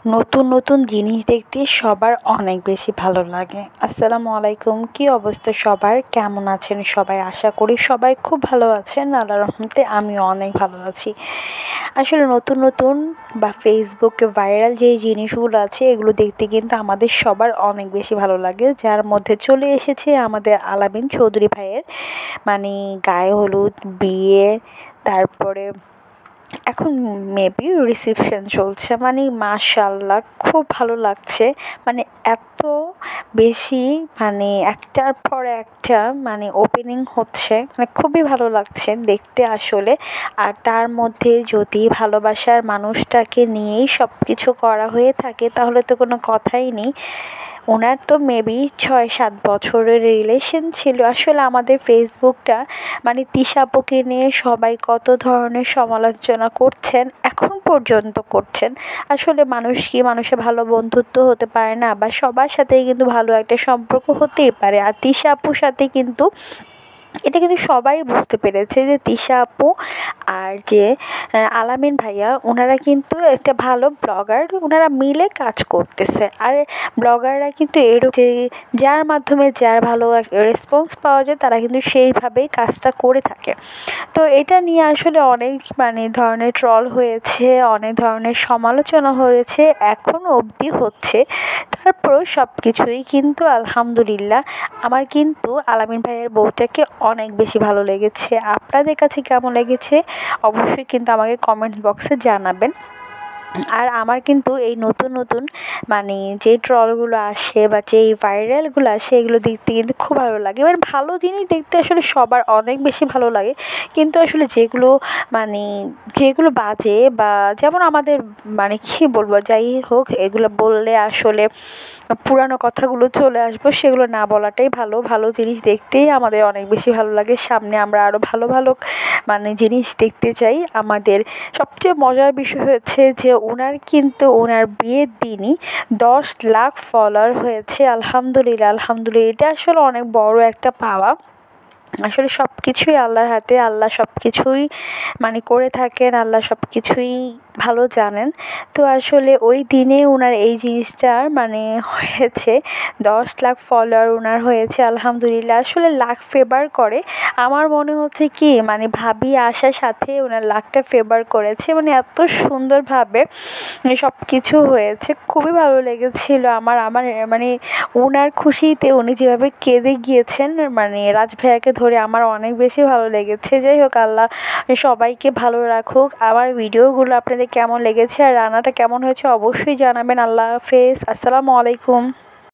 নতুন নতুন জিনিস দেখতে সবার অনেক বেশি ভালো লাগে। আসসালামু আলাইকুম, কী অবস্থা সবার, কেমন আছেন সবাই? আশা করি সবাই খুব ভালো আছেন। আল্লাহর রহমতে আমিও অনেক ভালো আছি। আসলে নতুন নতুন বা ফেসবুকে ভাইরাল যে জিনিসগুলো আছে এগুলো দেখতে কিন্তু আমাদের সবার অনেক বেশি ভালো লাগে, যার মধ্যে চলে এসেছে আমাদের আলামিন চৌধুরী ভাইয়ের গায়ে হলুদ, বিয়ে, তারপরে এখন মেবি রিসেপশন চলছে। মাশাআল্লাহ খুব ভালো লাগছে। এত বেশি একটার পর একটা ওপেনিং হচ্ছে, খুবই ভালো লাগছে দেখতে আসলে। আর তার মধ্যে যদি ভালোবাসার মানুষটাকে নিয়েই সব কিছু করা হয়ে থাকে তাহলে তো কোনো কথাই নেই। ওনার তো মেবি ৬-৭ বছরের রিলেশন ছিল। আসলে আমাদের ফেসবুকটা তিশা আপুকে নিয়ে সবাই কত ধরনের সমালোচনা করছেন, এখন পর্যন্ত করছেন। আসলে মানুষ কি মানুষের ভালো বন্ধুত্ব হতে পারে না, বা সবার সাথেই কিন্তু ভালো একটা সম্পর্ক হতেই পারে। আর তিশা আপুর সাথে কিন্তু এটা কিন্তু সবাই বুঝতে পেরেছে যে তিশা আপু আর যে আলামিন ভাইয়া ওনারা কিন্তু একটা ভালো ব্লগার, ওনারা মিলে কাজ করতেছে। আর ব্লগাররা কিন্তু যে যার মাধ্যমে যার ভালো রেসপন্স পাওয়া যায় তারা কিন্তু সেইভাবেই কাজটা করে থাকে। তো এটা নিয়ে আসলে অনেক ধরনের ট্রল হয়েছে, অনেক ধরনের সমালোচনা হয়েছে, এখনও অবধি হচ্ছে। তারপরেও সব কিছুই কিন্তু আলহামদুলিল্লাহ আমার কিন্তু আলামিন ভাইয়ের বউটাকে অনেক বেশি ভালো লেগেছে। আপনাদের কাছে কেমন লেগেছে অবশ্যই কিন্তু আমাকে কমেন্ট বক্সে জানাবেন। আর আমার কিন্তু এই নতুন নতুন যে ট্রলগুলো আসে বা যেই ভাইরালগুলো আসে এগুলো দেখতে কিন্তু খুব ভালো লাগে। এবার ভালো জিনিস দেখতে আসলে সবার অনেক বেশি ভালো লাগে, কিন্তু আসলে যেগুলো বাজে বা যেমন আমাদের কী বলবো, যাই হোক এগুলো বললে আসলে পুরানো কথাগুলো চলে আসবো, সেগুলো না বলাটাই ভালো। ভালো জিনিস দেখতেই আমাদের অনেক বেশি ভালো লাগে। সামনে আমরা আরও ভালো ভালো জিনিস দেখতে চাই। আমাদের সবচেয়ে মজার বিষয় হচ্ছে যে ওনার বিয়ের দিনই ১০ লাখ ফলোয়ার হয়েছে। আলহামদুলিল্লাহ আলহামদুলিল্লাহ, এটা আসলে অনেক বড় একটা পাওয়া। আসলে সব কিছুই আল্লাহর হাতে, আল্লাহ সব কিছুই করে থাকেন, আল্লাহ সব কিছুই ভালো জানেন। তো আসলে ওই দিনে ওনার এই জিনিসটার হয়েছে ১০ লাখ ফলোয়ার ওনার হয়েছে আলহামদুলিল্লাহ। আসলে লাক ফেভার করে, আমার মনে হচ্ছে কি ভাবি আসার সাথে ওনার লাকটা ফেভার করেছে। এত সুন্দরভাবে সব কিছু হয়েছে, খুবই ভালো লেগেছিল আমার। ওনার খুশিতে উনি যেভাবে কেঁদে গিয়েছেন রাজ ভাইয়াকে ধরে, আমার অনেক বেশি ভালো লেগেছে। যাই হোক, আল্লাহ সবাইকে ভালো রাখুক। আমার ভিডিওগুলো আপনাদের কেমন লেগেছে আর রান্নাটা কেমন হয়েছে অবশ্যই জানাবেন। আল্লাহ হাফেজ, আসসালামু আলাইকুম।